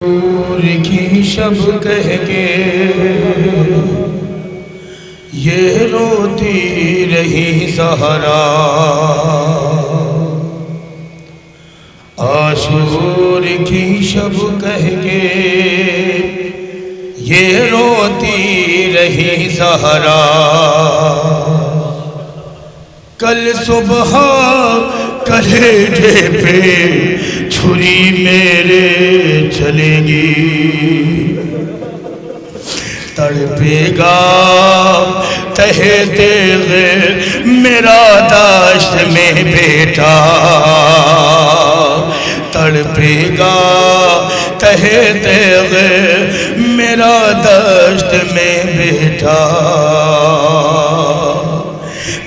दूर की शब कह के ये रोती रही सहरा, आशूर की शब कह के ये रोती रही सहरा। कल सुबह कलेजे पे छुरी मेरे चलेगी, तड़पेगा तहे तेगे मेरा दाश्त में बेटा, तड़पेगा तहे तेगे मेरा दाश्त में बेटा।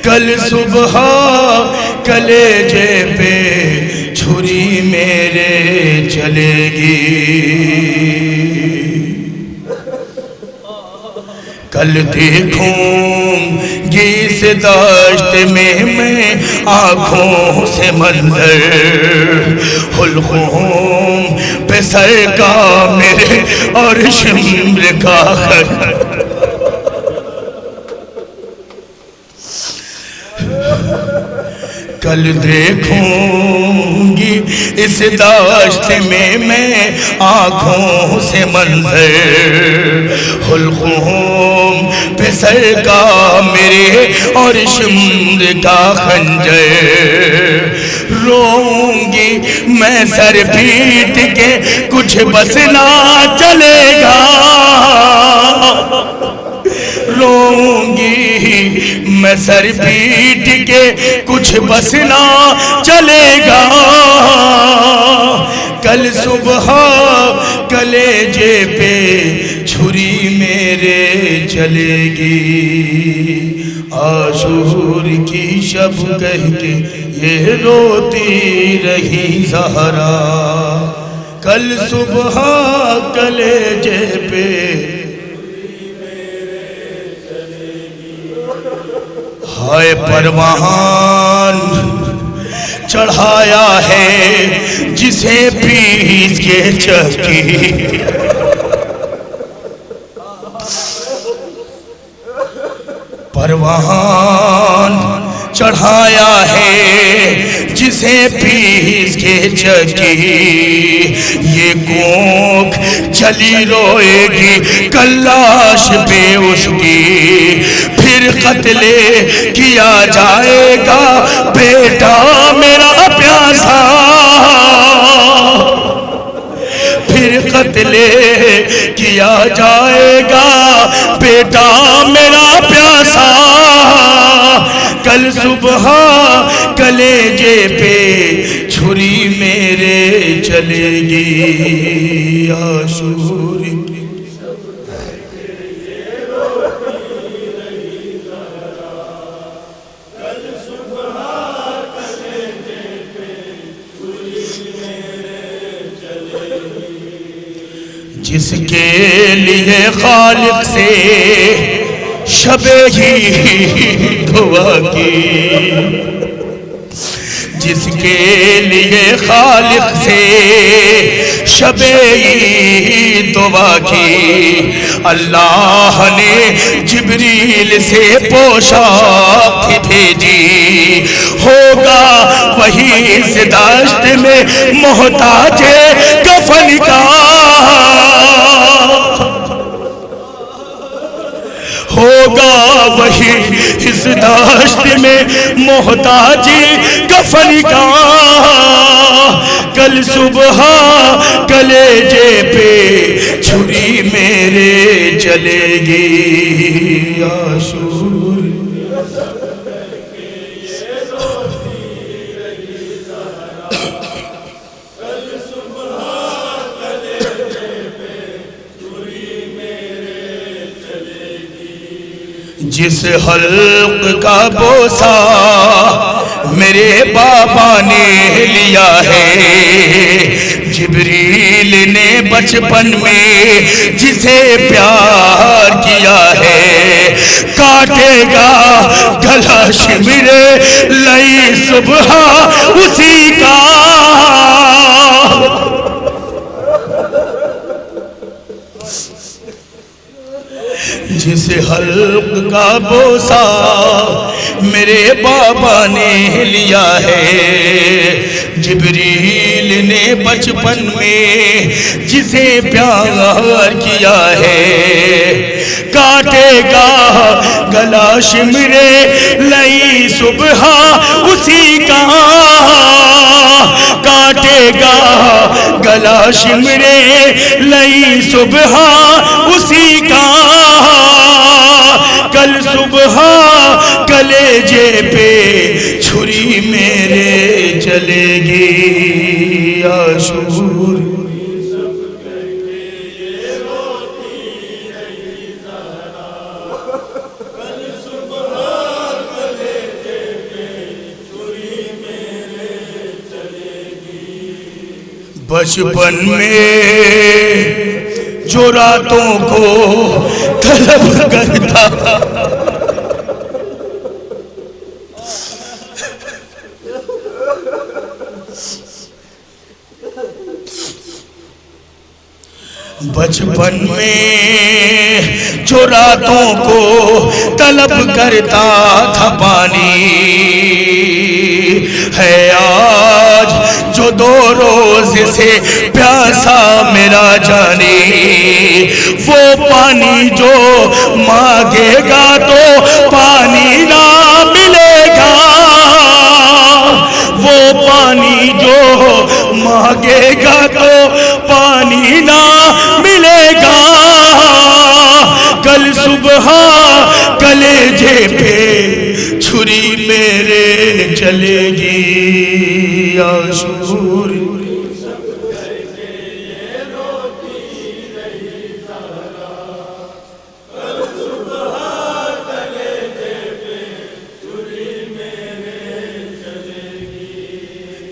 कल सुबह कलेजे पे छुरी मेरे चलेगी, कल देखूंगी इस दाश्त में मैं आँखों से मंजर, हुल्क़ूम पे सर का मेरे और शिम्र का कल देखूंगी इस दाश्त में मैं आँखों से मंजर, हुल्क़ूम पे सर का मेरे और शिम्र का खंजर। रोऊंगी मैं सर पीट के कुछ बस ना चलेगा, रोऊंगी मैं सर पीट के कुछ बस ना चलेगा। कल सुबह कलेजे पे छुरी मेरे चलेगी, आशूर की शब कह के ये रोती रही ज़हरा। कल सुबह कलेजे पे हाय परवान चढ़ाया है जिसे पीस के चक्की, परवान चढ़ाया है जिसे पीस के चक्की। ये कोख चली रोएगी कल्लाश पे उसकी, फिर कत्ले किया जाएगा बेटा मेरा प्यासा, फिर कत्ले किया जाएगा बेटा मेरा प्यासा। कल सुबह कलेजे पे छुरी मेरे चलेगी, आशूर जिसके लिए खालिक से शबे ही दुआ की, जिसके लिए खालिक से शबे ही दुआ की, अल्लाह ने जिब्रील से पोशाक भेजी, होगा वही इस दाश्त में मोहताजे कफन का, होगा वही इस दाश्त में मोहताजी कफन का। कल सुबह कलेजे पे छुरी मेरे चलेगी, आशूर जिस हल्क का बोसा मेरे बाबा ने लिया है, जिब्रील ने बचपन में जिसे प्यार किया है, काटेगा गला शिमरे लई सुबह उसी का। जिस हल्क का बोसा मेरे बाबा ने लिया है, जिब्रील ने बचपन में जिसे प्यार किया है, काटेगा गला शिमरे लई सुबह उसी का, काटेगा गला शिमरे लई सुबह उसी का, कल सुबह कलेजे पे छुरी मेरे चलेगी आशूर। बचपन में जो रातों को तलब करता, बचपन में जो रातों को तलब करता था पानी, है आज जो 2 रोज से प्यासा मेरा जाने, वो पानी जो मांगेगा तो पानी ना मिलेगा, वो पानी जो मांगेगा तो पानी ना मिलेगा, कल सुबह कलेजे पे छुरी मेरे चलेगी आशूर।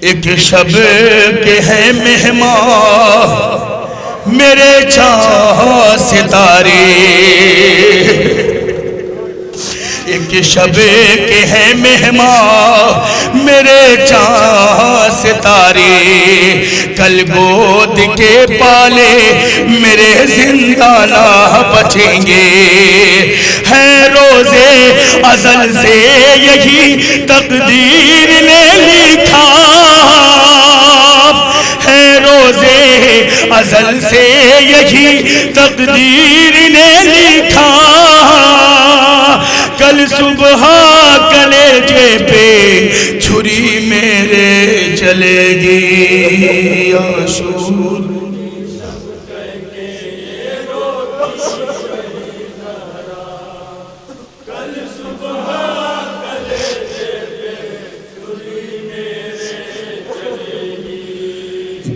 एक शब के हैं मेहमान मेरे चाह सितारे, एक शब के हैं मेहमान मेरे चाह सितारे, कल गोद के पाले मेरे जिंदाना बचेंगे, है रोजे अज़ल से यही तकदीर ने लिखा, है रोजे अज़ल से यही तकदीर ने लिखा, कल सुबह कलेजे पे छुरी मेरे चलेगी आशूर।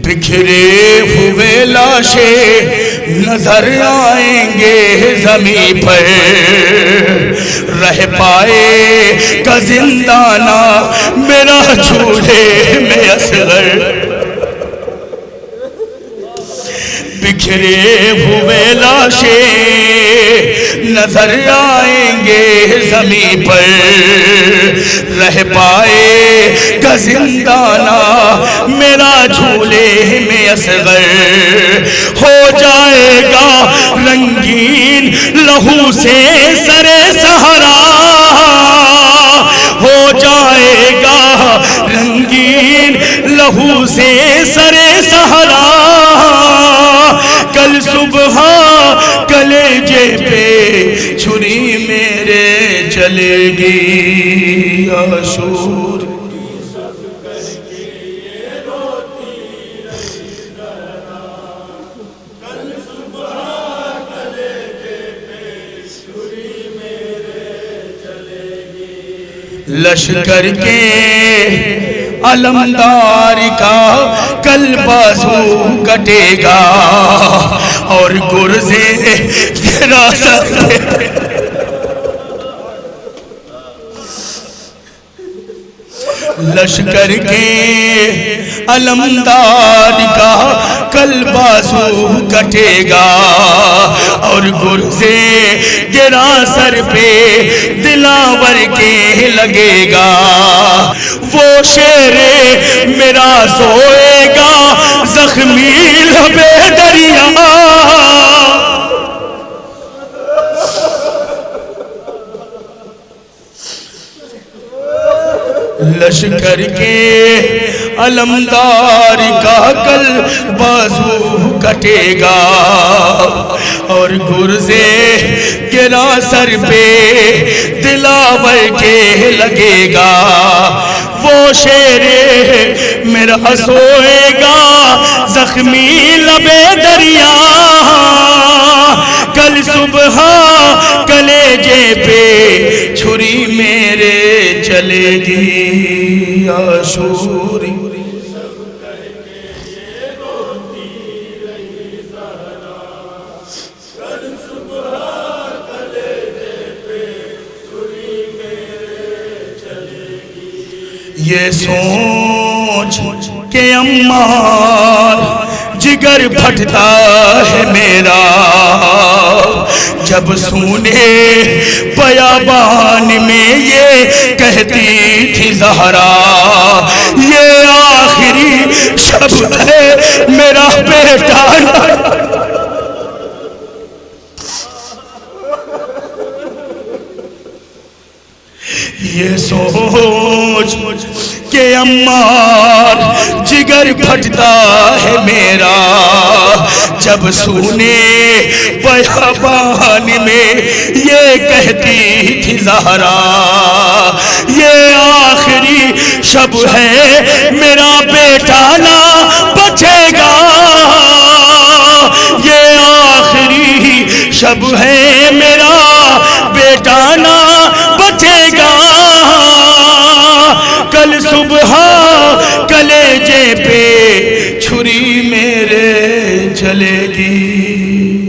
बिखरे हुए लाशें नजर आएंगे ज़मीं पर, रह पाए का जिंदाना मेरा चूल्हे में असगर, बिखरे हुए लाशें नजर आएंगे ज़मीं पर, रह पाए का जिंदाना मेरा झूले में असगर, हो जाएगा रंगीन लहू से सरे सहरा, हो जाएगा रंगीन लहू से सरे सहरा, कल सुबह कलेजे पे छुरी मेरे चलेगी आशूर। लश्कर के अलमदार का कल बाजू कटेगा और गुर्जे गिरा सकते, लश्कर के अलमदार का कल बाजू कटेगा और गुर्जे गिरा सर पे दिलावर के लगेगा, वो शेरे मेरा सोएगा जख्मी लबे दरिया, लश्कर के अलमदार का कल बाजू कटेगा और गुर्जे गिरा सर पे दिलावर के लगेगा। वो शेरे मेरा सोएगा जख्मी लबे दरिया, कल सुबह कलेजे पे छुरी मेरे चलेगी आशूरी। ये सोच के अम्मार जिगर फटता है मेरा, जब सुने बयाबान में ये कहती थी ज़हरा, ये आखिरी शब है मेरा बेटा। ये सोच के अम्मार जिगर फटता है मेरा, जब सुने बयाबान में ये कहती थी ज़हरा, ये आखिरी शब है मेरा बेटा ना बचेगा, ये आखिरी शब है मेरा बेटा ना बचेगा, कल सुबह कलेजे पे छुरी मेरे चलेगी।